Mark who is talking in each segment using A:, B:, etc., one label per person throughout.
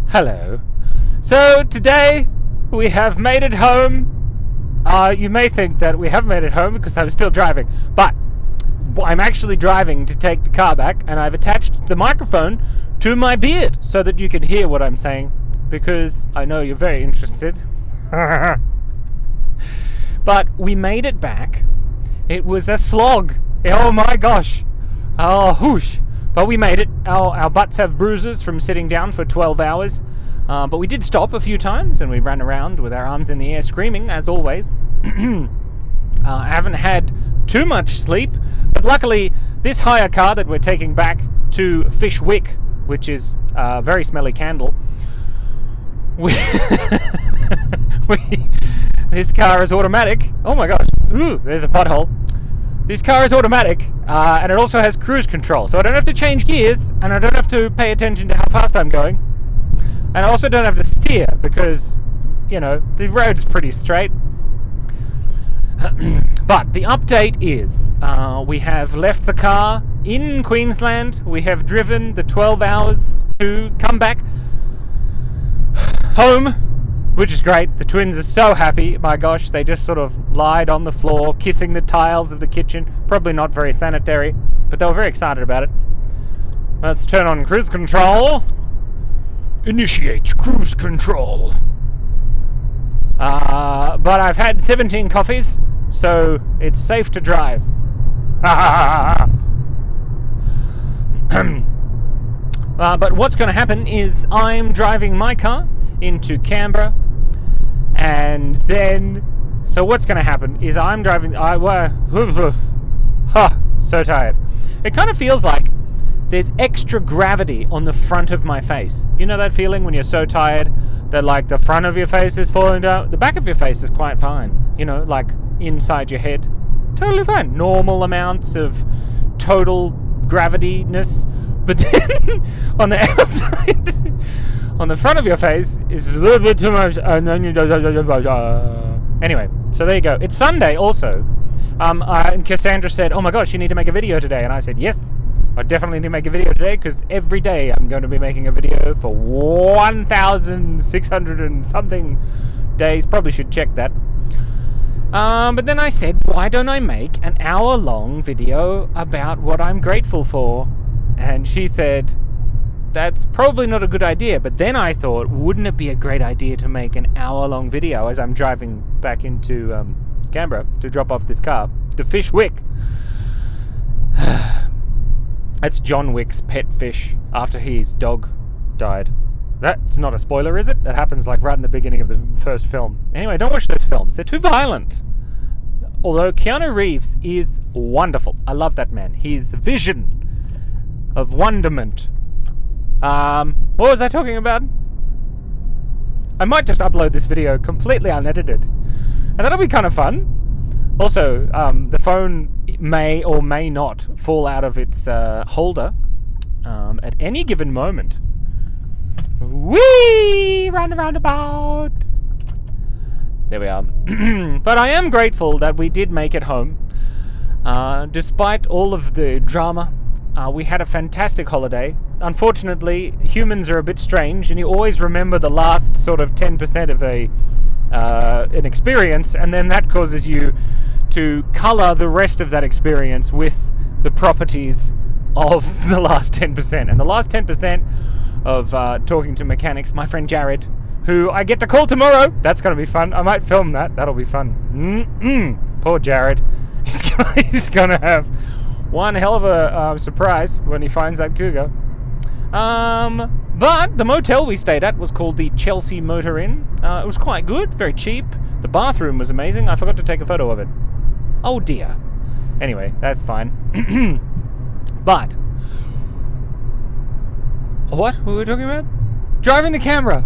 A: Hello. So today we have made it home. You may think that we have made it home because I'm still driving, but I'm actually driving to take the car back, and I've attached the microphone to my beard so that you can hear what I'm saying, because I know you're very interested. But we made it back. It was a slog. Oh my gosh. Oh, whoosh. But we made it. Our butts have bruises from sitting down for 12 hours. But we did stop a few times, and we ran around with our arms in the air screaming, as always. I haven't had too much sleep, but luckily this hire car that we're taking back to Fishwick, which is a very smelly candle, this car is automatic. Oh my gosh. Ooh, there's a pothole. This car is automatic, and it also has cruise control, so I don't have to change gears, and I don't have to pay attention to how fast I'm going. And I also don't have to steer, because, you know, the road's pretty straight. But the update is, we have left the car in Queensland. We have driven the 12 hours to come back home, which is great. The twins are so happy. My gosh, they just sort of lied on the floor, kissing the tiles of the kitchen. Probably not very sanitary, but they were very excited about it. Let's turn on cruise control. Initiate cruise control. But I've had 17 coffees, so it's safe to drive. But what's going to happen is I'm driving my car into Canberra, and then, so what's going to happen is I'm driving, so tired. It kind of feels like there's extra gravity on the front of my face. You know that feeling when you're so tired that like the front of your face is falling down? The back of your face is quite fine. You know, like inside your head. Totally fine. Normal amounts of total gravity-ness. But then on the outside, on the front of your face is a little bit too much. Anyway, so there you go. It's Sunday also. And Cassandra said, oh my gosh, you need to make a video today. And I said, yes, I definitely need to make a video today, because every day I'm going to be making a video for 1,600 and something days. Probably should check that. But then I said, why don't I make an hour-long video about what I'm grateful for? And she said, that's probably not a good idea. But then I thought, wouldn't it be a great idea to make an hour-long video as I'm driving back into Canberra to drop off this car to Fishwick? That's John Wick's pet fish after his dog died. That's not a spoiler, is it? That happens like right in the beginning of the first film. Anyway, don't watch those films. They're too violent. Although Keanu Reeves is wonderful. I love that man. His vision of wonderment. What was I talking about? I might just upload this video completely unedited, and that'll be kind of fun. Also, the phone may or may not fall out of its holder at any given moment. Whee! Roundabout! There we are. But I am grateful that we did make it home. Despite all of the drama, we had a fantastic holiday. Unfortunately, humans are a bit strange, and you always remember the last sort of 10% of an experience, and then that causes you to colour the rest of that experience with the properties of the last 10%. And the last 10% of talking to mechanics, my friend Jared, who I get to call tomorrow. That's going to be fun. I might film that. That'll be fun. Poor Jared. He's going to have one hell of a surprise when he finds that cougar. But the motel we stayed at was called the Chelsea Motor Inn. It was quite good, very cheap. The bathroom was amazing. I forgot to take a photo of it. Oh dear. Anyway, that's fine. But what were we talking about? Driving to Canberra.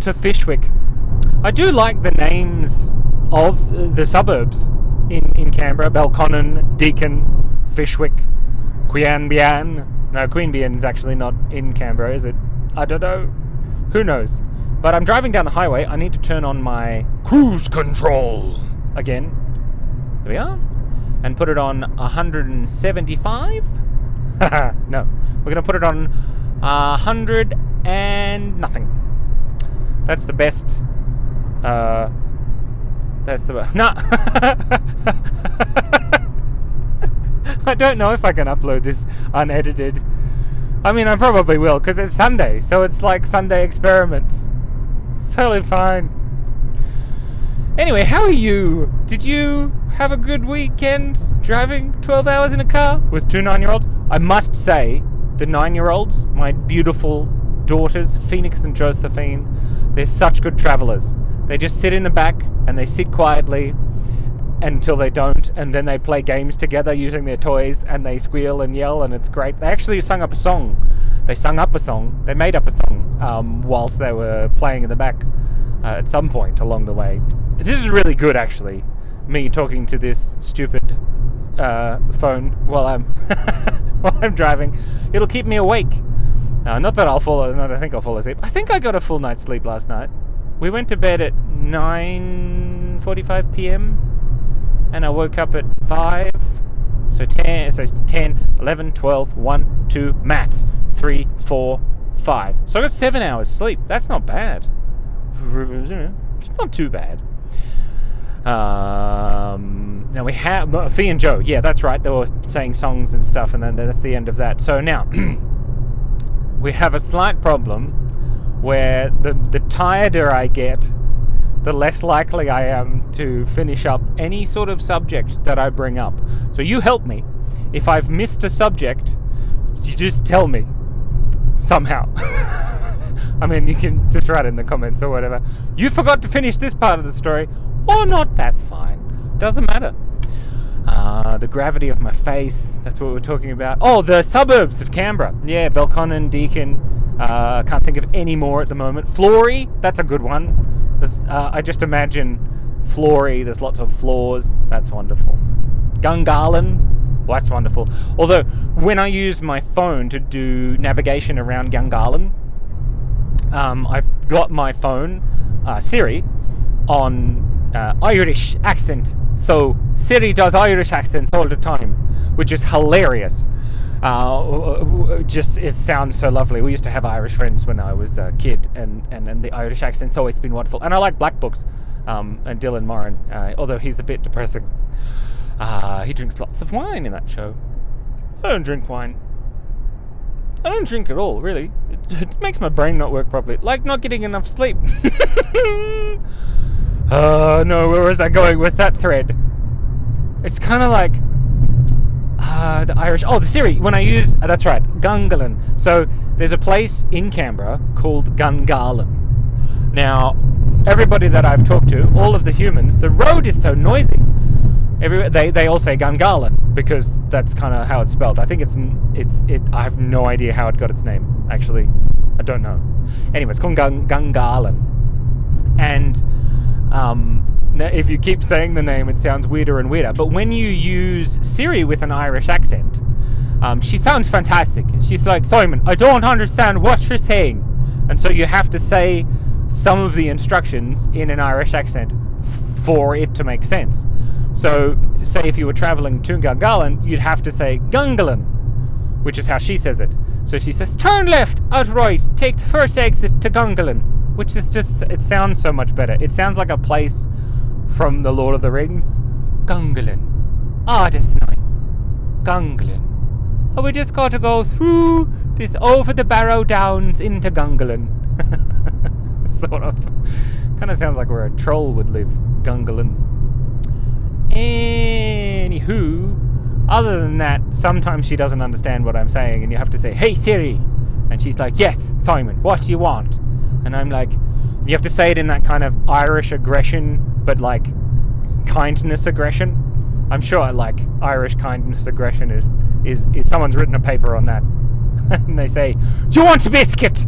A: To Fishwick. I do like the names of the suburbs in Canberra. Belconnen, Deakin, Fishwick, Queanbeyan. No, Queanbeyan's actually not in Canberra, is it? I don't know. Who knows? But I'm driving down the highway. I need to turn on my cruise control again. There we are. And put it on 175. No. We're going to put it on 100 and nothing. That's the best. That's the... No! I don't know if I can upload this unedited. I mean, I probably will, because it's Sunday, so it's like Sunday experiments. It's totally fine. Anyway, how are you? Did you have a good weekend driving 12 hours in a car with 2 9-year-olds? I must say, the 9-year-olds, my beautiful daughters, Phoenix and Josephine, they're such good travelers. They just sit in the back and they sit quietly until they don't, and then they play games together using their toys, and they squeal and yell, and it's great. They actually sung up a song. They made up a song whilst they were playing in the back at some point along the way. This is really good, actually, me talking to this stupid phone while I'm driving. It'll keep me awake. Not that I think I'll fall asleep. I think I got a full night's sleep last night. We went to bed at 9:45 p.m. and I woke up at 5. So 10, 11, 12, 1, 2, maths. 3, 4, 5. So I got 7 hours sleep. That's not bad. It's not too bad. Now we have Fee and Joe. Yeah, that's right. They were saying songs and stuff, and then that's the end of that. So now we have a slight problem where the tireder I get, the less likely I am to finish up any sort of subject that I bring up. So you help me. If I've missed a subject, you just tell me somehow. I mean, you can just write in the comments or whatever. You forgot to finish this part of the story, or not, that's fine. Doesn't matter. The gravity of my face, that's what we're talking about. Oh, the suburbs of Canberra. Yeah, Belconnen, Deakin. Can't think of any more at the moment. Flory, that's a good one. I just imagine Flory, there's lots of floors. That's wonderful. Gungahlin, well, that's wonderful. Although, when I use my phone to do navigation around Gungahlin, I've got my phone, Siri, on Irish accent. So Siri does Irish accents all the time, which is hilarious. Just it sounds so lovely. We used to have Irish friends when I was a kid, and the Irish accent's always been wonderful. And I like Black Books, and Dylan Moran, although he's a bit depressing. He drinks lots of wine in that show. I don't drink wine. I don't drink at all, really. It makes my brain not work properly. Like not getting enough sleep. No, where was I going with that thread? It's kind of like the Irish. Oh, the Siri. When I use that's right, Gungahlin. So there's a place in Canberra called Gungahlin. Now, everybody that I've talked to, all of the humans, the road is so noisy. They all say Gungahlin because that's kind of how it's spelled. I think it's. I have no idea how it got its name. Actually, I don't know. Anyway, it's called Gungahlin, and if you keep saying the name, it sounds weirder and weirder. But when you use Siri with an Irish accent, she sounds fantastic. She's like, Simon, I don't understand what you're saying. And so you have to say some of the instructions in an Irish accent for it to make sense. So, say if you were traveling to Gungahlin, you'd have to say Gungahlin, which is how she says it. So she says, turn left, out right, take the first exit to Gungahlin, which is just, it sounds so much better. It sounds like a place from The Lord of the Rings. Gungahlin. Ah, that's nice. Gungahlin. Oh, we just got to go through this over the Barrow Downs into Gungahlin. Sort of. Kind of sounds like where a troll would live. Gungahlin. Anywho, other than that, sometimes she doesn't understand what I'm saying, and you have to say, hey Siri, and she's like, yes, Simon, what do you want? And I'm like, you have to say it in that kind of Irish aggression, but like kindness aggression. I'm sure like Irish kindness aggression is someone's written a paper on that. And they say, do you want a biscuit?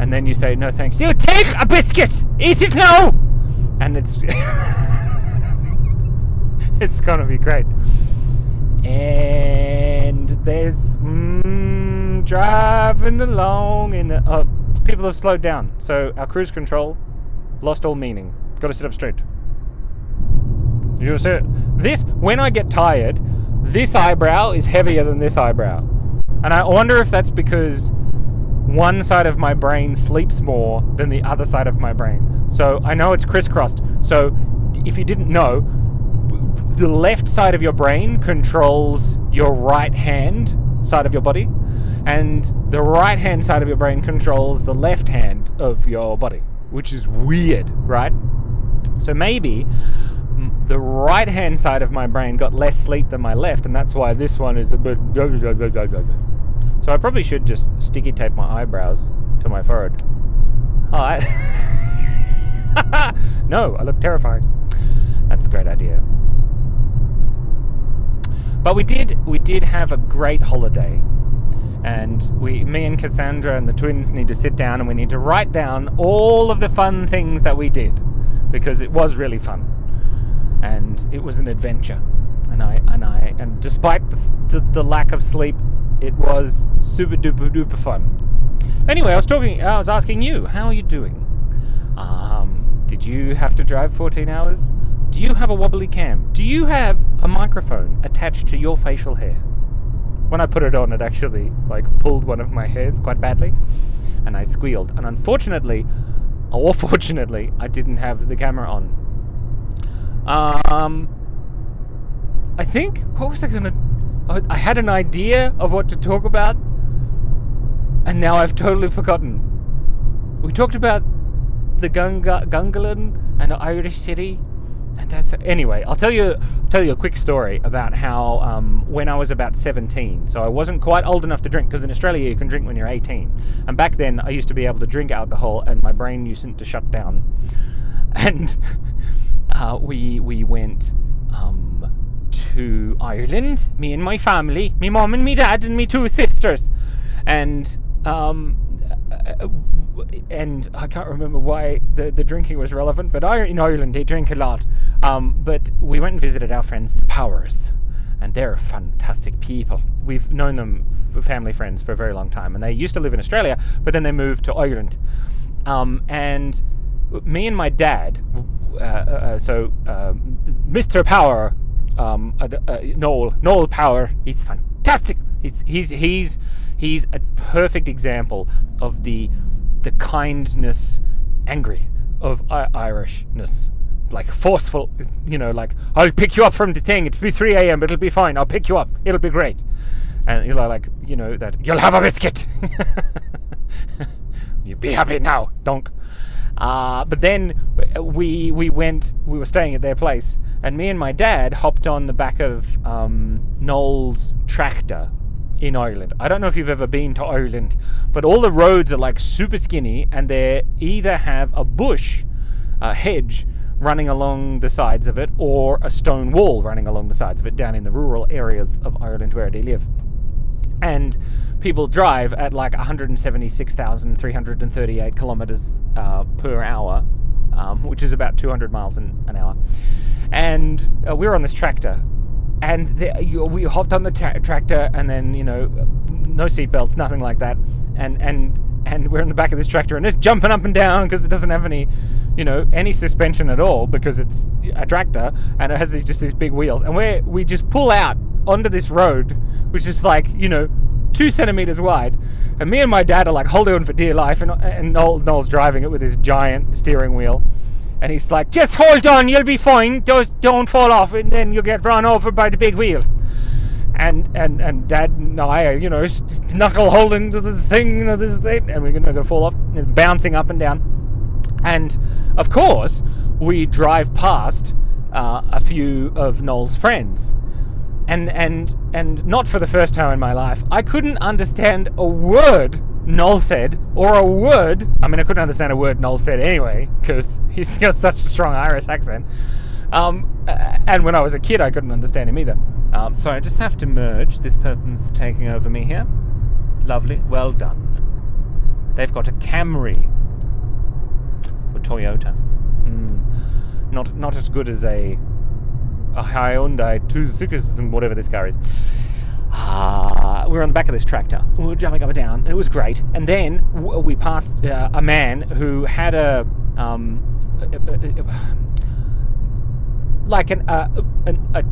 A: And then you say, no thanks. You take a biscuit! Eat it now! And it's it's gonna be great. And there's driving along in the people have slowed down, so our cruise control lost all meaning. Got to sit up straight. You see it? This, when I get tired, this eyebrow is heavier than this eyebrow. And I wonder if that's because one side of my brain sleeps more than the other side of my brain. So I know it's crisscrossed. So if you didn't know, the left side of your brain controls your right hand side of your body, and the right hand side of your brain controls the left hand of your body, which is weird, right? So maybe the right hand side of my brain got less sleep than my left, and that's why this one is a bit... So I probably should just sticky tape my eyebrows to my forehead. Oh, no, I look terrifying. That's a great idea. But we did have a great holiday, and me and Cassandra and the twins need to sit down and we need to write down all of the fun things that we did, because it was really fun, and it was an adventure, and despite the lack of sleep, it was super duper duper fun. Anyway, I was asking you, how are you doing? Did you have to drive 14 hours? Do you have a wobbly cam? Do you have a microphone attached to your facial hair? When I put it on, it actually pulled one of my hairs quite badly, and I squealed. And unfortunately, or fortunately, I didn't have the camera on. I think, what was I gonna... I had an idea of what to talk about, and now I've totally forgotten. We talked about the Gungahlin and the Irish city, and that's... Anyway, I'll tell you a quick story about how when I was about 17, so I wasn't quite old enough to drink, because in Australia you can drink when you're 18, and back then I used to be able to drink alcohol and my brain used to shut down, and we went to Ireland, me and my family, me mum and me dad and me 2 sisters, and I can't remember why the drinking was relevant, but in Ireland they drink a lot. But we went and visited our friends, the Powers, and they're fantastic people. We've known them, family friends, for a very long time, and they used to live in Australia, but then they moved to Ireland. And me and my dad, Mr. Power, Noel Power, he's fantastic. He's a perfect example of the kindness, angry of Irishness, forceful. I'll pick you up from the thing. It'll be 3 a.m. It'll be fine. I'll pick you up. It'll be great. And that you'll have a biscuit. You'll be happy now, donk. But then we were staying at their place, and me and my dad hopped on the back of Noel's tractor in Ireland. I don't know if you've ever been to Ireland, but all the roads are super skinny, and they either have a bush, a hedge running along the sides of it, or a stone wall running along the sides of it down in the rural areas of Ireland where they live. And people drive at 176,338 kilometers per hour, which is about 200 miles an hour. And we were on this tractor, and we hopped on the tractor, and then no seatbelts, nothing like that, and we're in the back of this tractor, and it's jumping up and down because it doesn't have any suspension at all, because it's a tractor and it has just these big wheels, and we just pull out onto this road, which is 2 centimeters wide, and me and my dad are holding on for dear life, and Noel's driving it with his giant steering wheel, and he's like, just hold on, you'll be fine, just don't fall off, and then you'll get run over by the big wheels. And Dad and I are, knuckle holding to this thing, this thing, and we're gonna fall off. It's bouncing up and down. And of course, we drive past a few of Noel's friends. And not for the first time in my life, I couldn't understand a word Noel said, or a word... I couldn't understand a word Noel said anyway, because he's got such a strong Irish accent. And when I was a kid, I couldn't understand him either. So I just have to merge. This person's taking over me here. Lovely. Well done. They've got a Camry. Or Toyota. Not as good as a Hyundai 2.6 and whatever this car is. We were on the back of this tractor. We were jumping up and down, and it was great. And then we passed a man who had a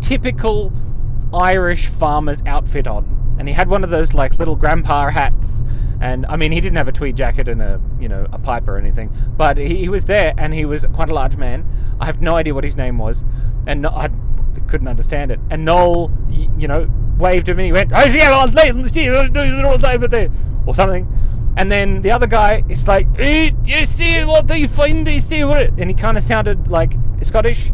A: typical Irish farmer's outfit on. and he had one of those like little grandpa hats. And I mean, he didn't have a tweed jacket and a pipe or anything, but he was there, and he was quite a large man. I have no idea what his name was, and I couldn't understand it. And Noel, waved him, and he went, "Oh yeah, I'll see all day with there," or something. And then the other guy is like, "You see what they find? They see what?" And he kind of sounded like Scottish.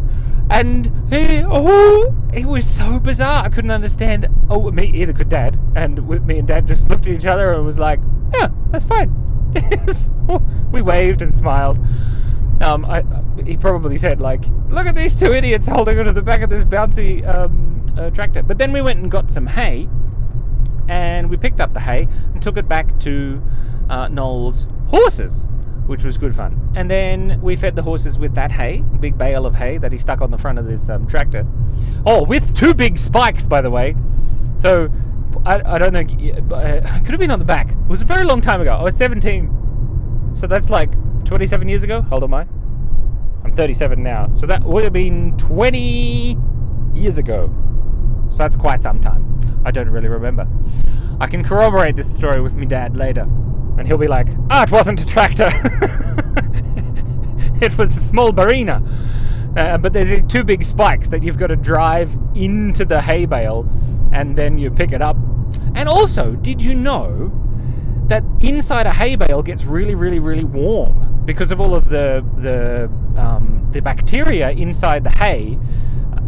A: And it was so bizarre. I couldn't understand. Either could Dad. And me and Dad just looked at each other and was like, "Yeah, that's fine." We waved and smiled. He probably said, like, "Look at these two idiots holding onto the back of this bouncy tractor." But then we went and got some hay, and we picked up the hay and took it back to Noel's horses, which was good fun. And then we fed the horses with that hay, a big bale of hay that he stuck on the front of this tractor. Oh, with 2 big spikes, by the way. So, I don't know, it could have been on the back. It was a very long time ago. I was 17. So that's like 27 years ago. Hold on, I'm 37 now. So that would have been 20 years ago. So that's quite some time. I don't really remember. I can corroborate this story with me dad later. And he'll be like, "Ah, it wasn't a tractor. It was a small barina." But there's 2 big spikes that you've got to drive into the hay bale, and then you pick it up. And also, did you know that inside a hay bale gets really, really, really warm because of all of the bacteria inside the hay?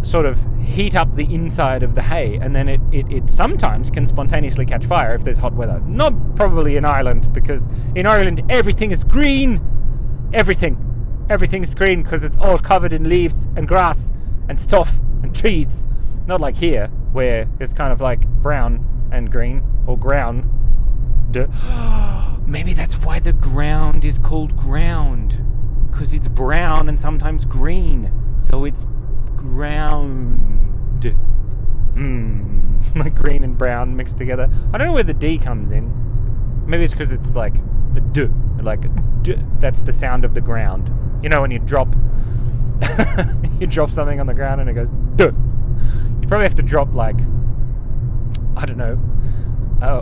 A: Sort of heat up the inside of the hay, and then it sometimes can spontaneously catch fire if there's hot weather. Not probably in Ireland, because in Ireland everything is green. Everything's green because it's all covered in leaves and grass and stuff and trees. Not like here, where it's kind of like brown and green, or ground. Maybe that's why the ground is called ground, because it's brown and sometimes green, so it's ground. Like green and brown mixed together. I don't know where the D comes in. Maybe it's because it's like a D, like D. That's the sound of the ground. You know when you drop something on the ground and it goes D. You probably have to drop, like, I don't know,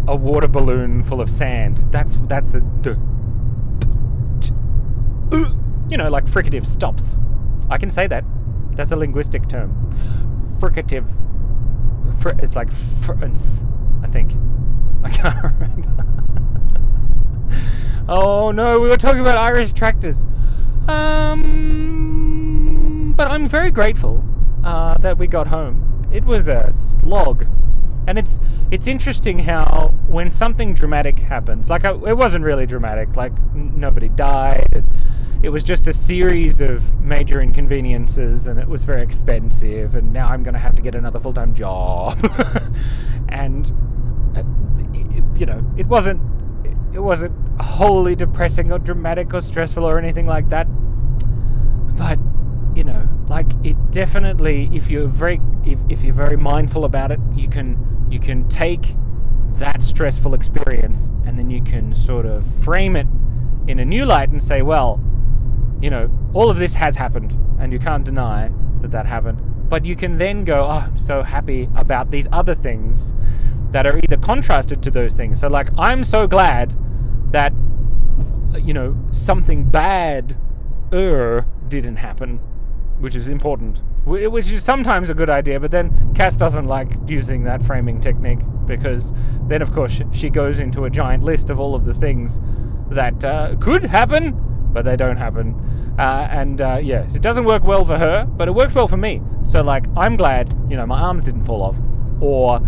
A: a water balloon full of sand. That's the D. Like fricative stops. I can say that. That's a linguistic term. Fricative. It's like I think. I can't remember. Oh no, we were talking about Irish tractors. But I'm very grateful that we got home. It was a slog. And it's interesting how when something dramatic happens, like it wasn't really dramatic, like nobody died. It was just a series of major inconveniences, and it was very expensive, and now I'm going to have to get another full-time job. And, it wasn't wholly depressing or dramatic or stressful or anything like that. But, it definitely, if you're very mindful about it, you can take that stressful experience and then you can sort of frame it in a new light and say, well, all of this has happened, and you can't deny that happened. But you can then go, oh, I'm so happy about these other things that are either contrasted to those things. So, like, I'm so glad that, something bad didn't happen, which is important. Which is sometimes a good idea, but then Cass doesn't like using that framing technique, because then, of course, she goes into a giant list of all of the things that could happen, but they don't happen. It doesn't work well for her, but it works well for me. So, like, I'm glad, my arms didn't fall off, or,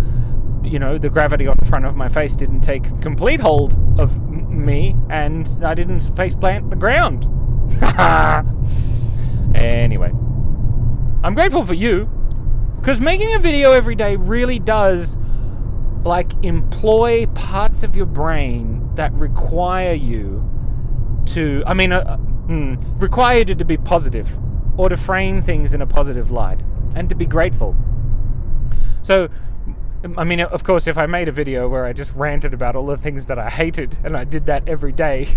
A: the gravity on the front of my face didn't take complete hold of me, and I didn't face plant the ground. Anyway, I'm grateful for you, because making a video every day really does, like, employ parts of your brain that require you to, require you to be positive, or to frame things in a positive light, and to be grateful. So, of course, if I made a video where I just ranted about all the things that I hated, and I did that every day,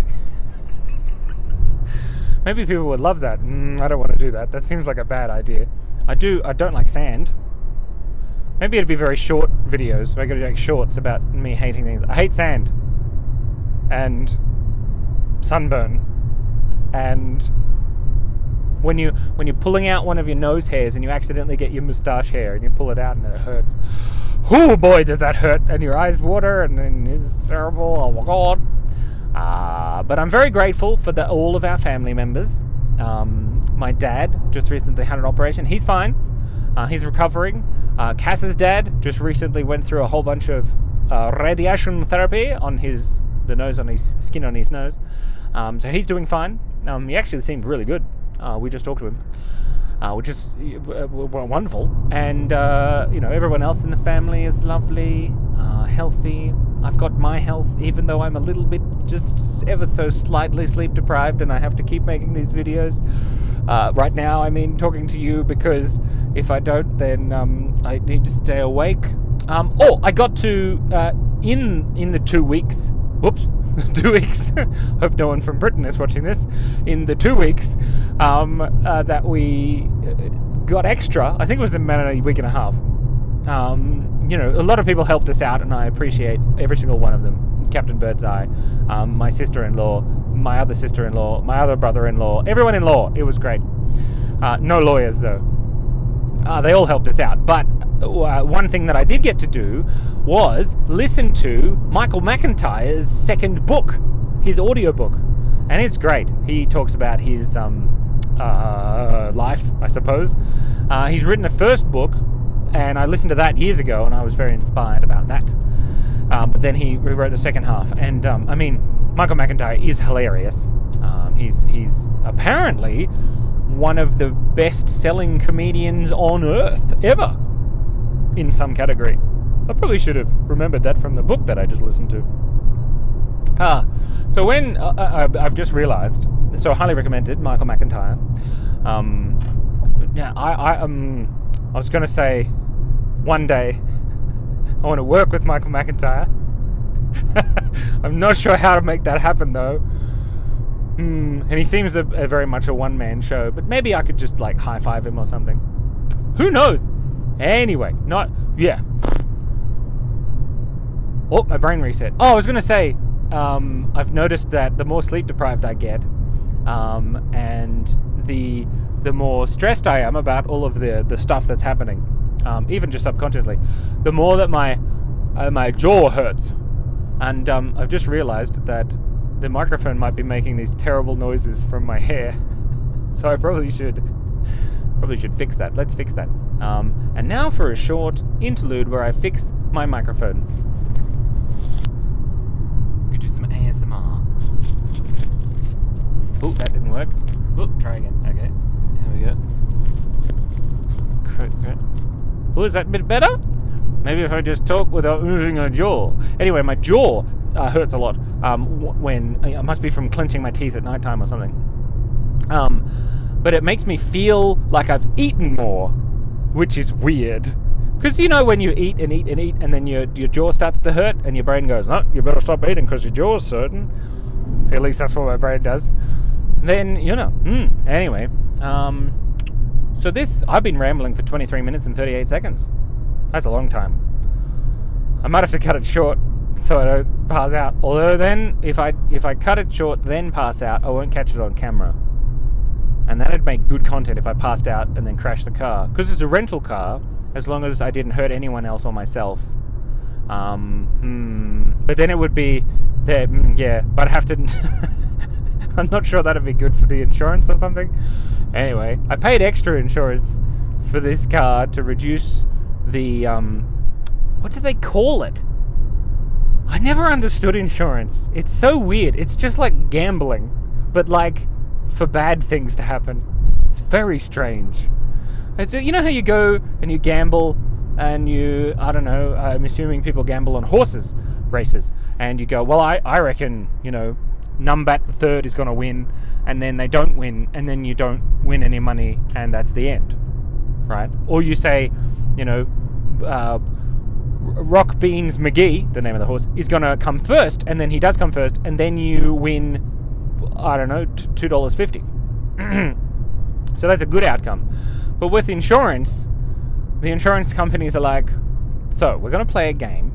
A: maybe people would love that. I don't want to do that. That seems like a bad idea. I don't like sand. Maybe it'd be very short videos. I gotta make shorts about me hating things. I hate sand. And sunburn. And when you're pulling out one of your nose hairs and you accidentally get your moustache hair and you pull it out and it hurts. Oh boy, does that hurt. And your eyes water and it's terrible. Oh my God. But I'm very grateful for all of our family members. My dad just recently had an operation. He's fine. He's recovering. Cass's dad just recently went through a whole bunch of radiation therapy on the nose, on his skin on his nose. So he's doing fine. He actually seemed really good. We just talked to him, which is wonderful. And everyone else in the family is lovely, healthy. I've got my health, even though I'm a little bit, just ever so slightly sleep deprived, and I have to keep making these videos. Right now, talking to you, because if I don't, then I need to stay awake. I got to, in the 2 weeks, whoops, 2 weeks, hope no one from Britain is watching this, in the 2 weeks that we got extra, I think it was about a week and a half. A lot of people helped us out, and I appreciate every single one of them. Captain Birdseye, my sister-in-law, my other sister-in-law, my other brother-in-law, everyone in law. It was great. No lawyers, though. They all helped us out. But one thing that I did get to do was listen to Michael McIntyre's second book, his audiobook. And it's great. He talks about his life, I suppose. He's written a first book, and I listened to that years ago, and I was very inspired about that. But then he rewrote the second half, and Michael McIntyre is hilarious. He's apparently one of the best-selling comedians on earth ever, in some category. I probably should have remembered that from the book that I just listened to. So when I've just realised, so highly recommended, Michael McIntyre. Now I was going to say one day I want to work with Michael McIntyre. I'm not sure how to make that happen, though. And he seems a very much a one-man show, but maybe I could just high-five him or something. Who knows? Anyway, Oh, my brain reset. Oh, I was going to say, I've noticed that the more sleep deprived I get, and the more stressed I am about all of the stuff that's happening, even just subconsciously, the more that my jaw hurts. And I've just realized that the microphone might be making these terrible noises from my hair. So I probably should fix that. Let's fix that. And now for a short interlude where I fix my microphone. We could do some ASMR. Oh, that didn't work. Oh, try again. Okay, here we go. Oh, is that a bit better? Maybe if I just talk without moving a jaw. Anyway, my jaw hurts a lot when it must be from clenching my teeth at nighttime or something. But it makes me feel like I've eaten more, which is weird. Because when you eat and eat and eat, and then your jaw starts to hurt, and your brain goes, "No, you better stop eating because your jaw's hurting." At least that's what my brain does. Then anyway, so I've been rambling for 23 minutes and 38 seconds. That's a long time. I might have to cut it short so I don't pass out. Although then, if I cut it short then pass out, I won't catch it on camera. And that'd make good content if I passed out and then crashed the car. Because it's a rental car, as long as I didn't hurt anyone else or myself. But then it would be there. But I'd have to... I'm not sure that'd be good for the insurance or something. Anyway, I paid extra insurance for this car to reduce the... what do they call it? I never understood insurance. It's so weird. It's just like gambling, but for bad things to happen. It's very strange. It's how you go and you gamble, and I don't know, I'm assuming people gamble on horses races, and you go, well, I reckon, Numbat the third is going to win, and then they don't win, and then you don't win any money, and that's the end, right? Or you say, Rock Beans McGee, the name of the horse, is going to come first, and then he does come first, and then you win, I don't know, $2.50. So that's a good outcome. But with insurance, the insurance companies are like, So we're going to play a game.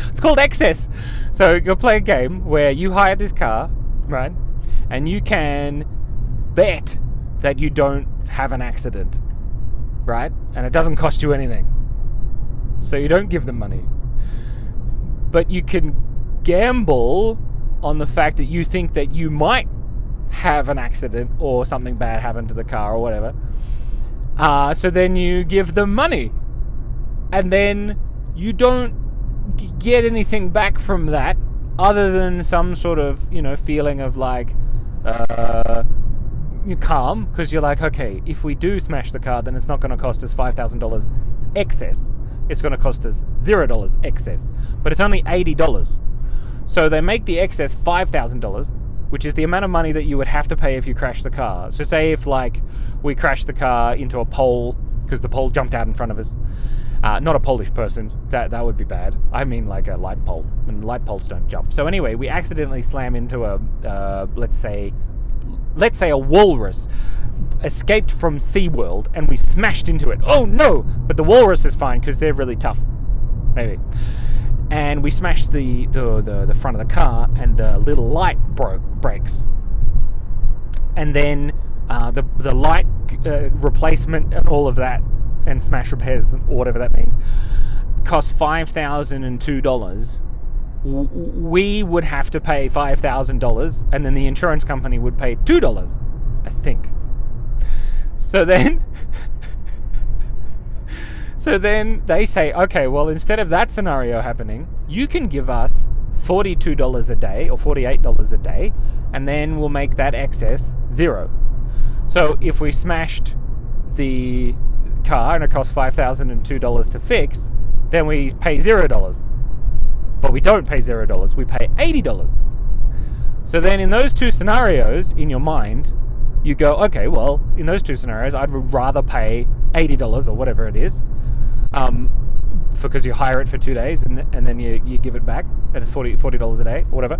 A: It's called Excess. So you'll play a game where you hire this car, right? And you can bet that you don't have an accident, right? And it doesn't cost you anything. So you don't give them money. But you can gamble on the fact that you think that you might have an accident or something bad happen to the car or whatever. So then you give them money. And then you don't get anything back from that other than some sort of, feeling of like you're calm, because you're like, okay, if we do smash the car, then it's not going to cost us $5,000 excess. It's going to cost us $0 excess. But it's only $80. So they make the excess $5,000, which is the amount of money that you would have to pay if you crash the car. So say if we crashed the car into a pole because the pole jumped out in front of us. Not a Polish person, that would be bad. I mean like a light pole, and light poles don't jump. So anyway, we accidentally slam into a, let's say a walrus escaped from SeaWorld, and we smashed into it. Oh no! But the walrus is fine because they're really tough. Maybe. And we smashed the front of the car, and the little light breaks. And then the light replacement and all of that, and smash repairs, or whatever that means, cost $5,002. We would have to pay $5,000, and then the insurance company would pay $2, I think. So then they say, okay, well, instead of that scenario happening, you can give us $42 a day or $48 a day, and then we'll make that excess $0. So if we smashed the car and it cost $5,002 to fix, then we pay $0. But we don't pay $0, we pay $80. So then in those two scenarios, in your mind, you go, okay, well, in those two scenarios, I'd rather pay $80 or whatever it is, because you hire it for 2 days and then you give it back, and it's $40 a day, or whatever.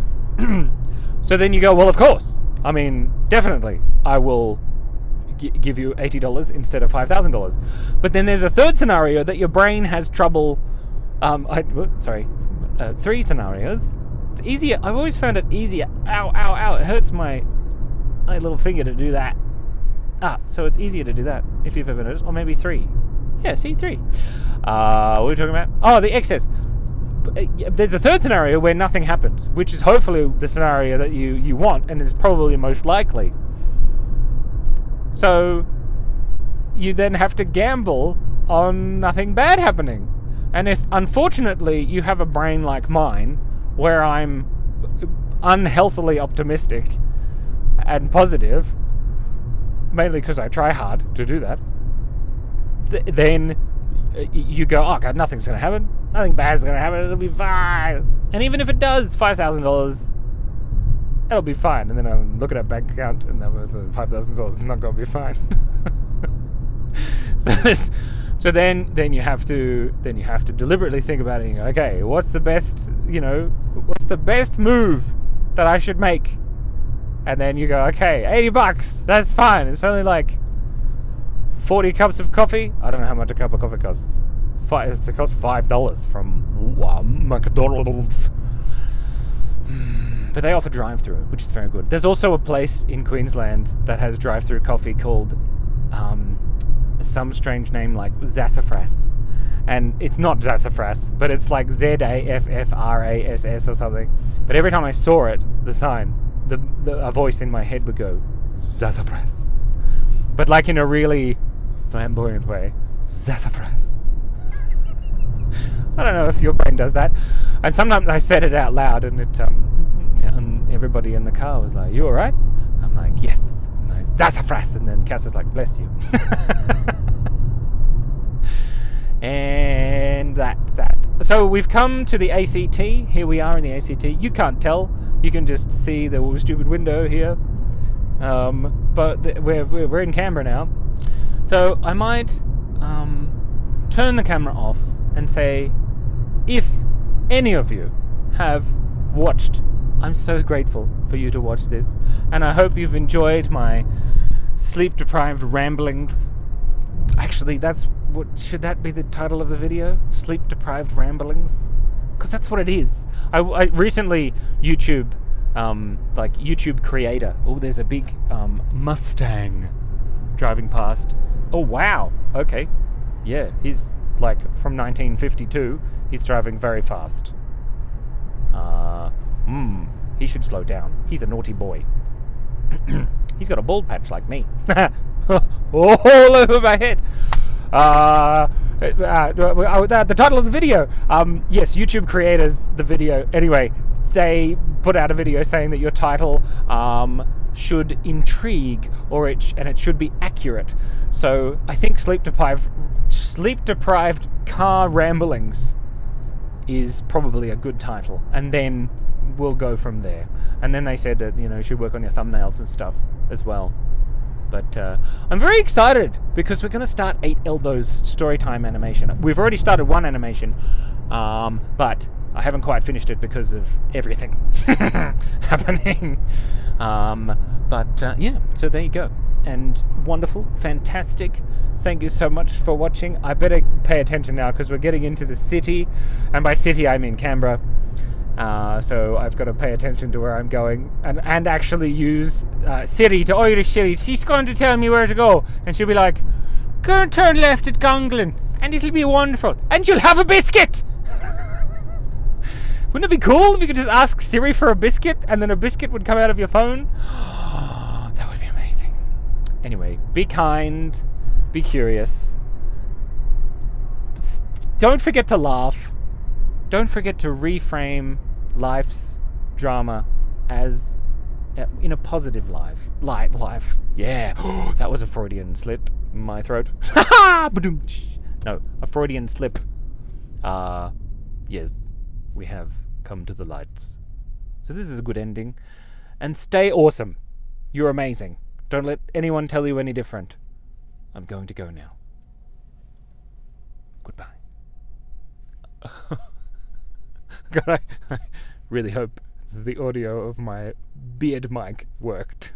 A: So then you go, well, of course. I mean, definitely, I will give you $80 instead of $5,000. But then there's a third scenario that your brain has trouble. Three scenarios. It's easier. I've always found it easier. Ow, ow, ow! It hurts my little finger to do that. So it's easier to do that if you've ever noticed. Or maybe three. Yeah, see, three. What are we talking about? Oh, the excess. There's a third scenario where nothing happens, which is hopefully the scenario that you want, and is probably most likely. So you then have to gamble on nothing bad happening. And if, unfortunately, you have a brain like mine, where I'm unhealthily optimistic and positive, mainly because I try hard to do that, then you go, oh God, nothing's going to happen. Nothing bad's going to happen. It'll be fine. And even if it does, $5,000, it'll be fine. And then I'll look at our bank account, and that was $5,000 is not going to be fine. So then you have to deliberately think about it. And you go, okay, what's the best move that I should make? And then you go, okay, $80, that's fine. It's only like 40 cups of coffee. I don't know how much a cup of coffee costs. It costs $5 from McDonald's. But they offer drive-through, which is very good. There's also a place in Queensland that has drive-through coffee called some strange name like Zassafras. And it's not Zassafras, but it's like Zaffrass or something. But every time I saw it, the sign, a voice in my head would go, Zassafras. But like in a really flamboyant way. Zassafras. I don't know if your brain does that. And sometimes I said it out loud, and and everybody in the car was like, you alright? I'm like, yes. I'm like, Zassafras. And then Cass is like, bless you. And that's that. So we've come to the ACT. Here we are in the ACT. You can't tell. You can just see the stupid window here. But we're in Canberra now. So I might turn the camera off and say, if any of you have watched, I'm so grateful for you to watch this, and I hope you've enjoyed my sleep-deprived ramblings. Actually, that's what should that be the title of the video? Sleep Deprived Ramblings? Because that's what it is. I recently YouTube, like YouTube creator. Oh, there's a big Mustang driving past. Oh wow. Okay. Yeah, he's like from 1952. He's driving very fast. He should slow down. He's a naughty boy. He's got a bald patch like me. All over my head. The title of the video. Yes, YouTube creators, the video. Anyway, they put out a video saying that your title should intrigue, and it should be accurate. So I think sleep deprived car ramblings is probably a good title, and then we'll go from there. And then they said that you should work on your thumbnails and stuff as well. But I'm very excited because we're going to start 8 Elbows Storytime animation. We've already started one animation, but I haven't quite finished it because of everything happening. Yeah, so there you go. And wonderful, fantastic. Thank you so much for watching. I better pay attention now because we're getting into the city. And by city, I mean Canberra. So I've got to pay attention to where I'm going and actually use Siri to Irish Siri. She's going to tell me where to go. And she'll be like, go and turn left at Gonglin and it'll be wonderful. And you'll have a biscuit! Wouldn't it be cool if you could just ask Siri for a biscuit and then a biscuit would come out of your phone? That would be amazing. Anyway, be kind, be curious. Don't forget to laugh. Don't forget to reframe life's drama as in a positive life. Yeah. That was a Freudian slit in my throat. No, a Freudian slip. Yes, we have come to the lights. So this is a good ending. And stay awesome. You're amazing. Don't let anyone tell you any different. I'm going to go now. Goodbye. God, I really hope the audio of my beard mic worked.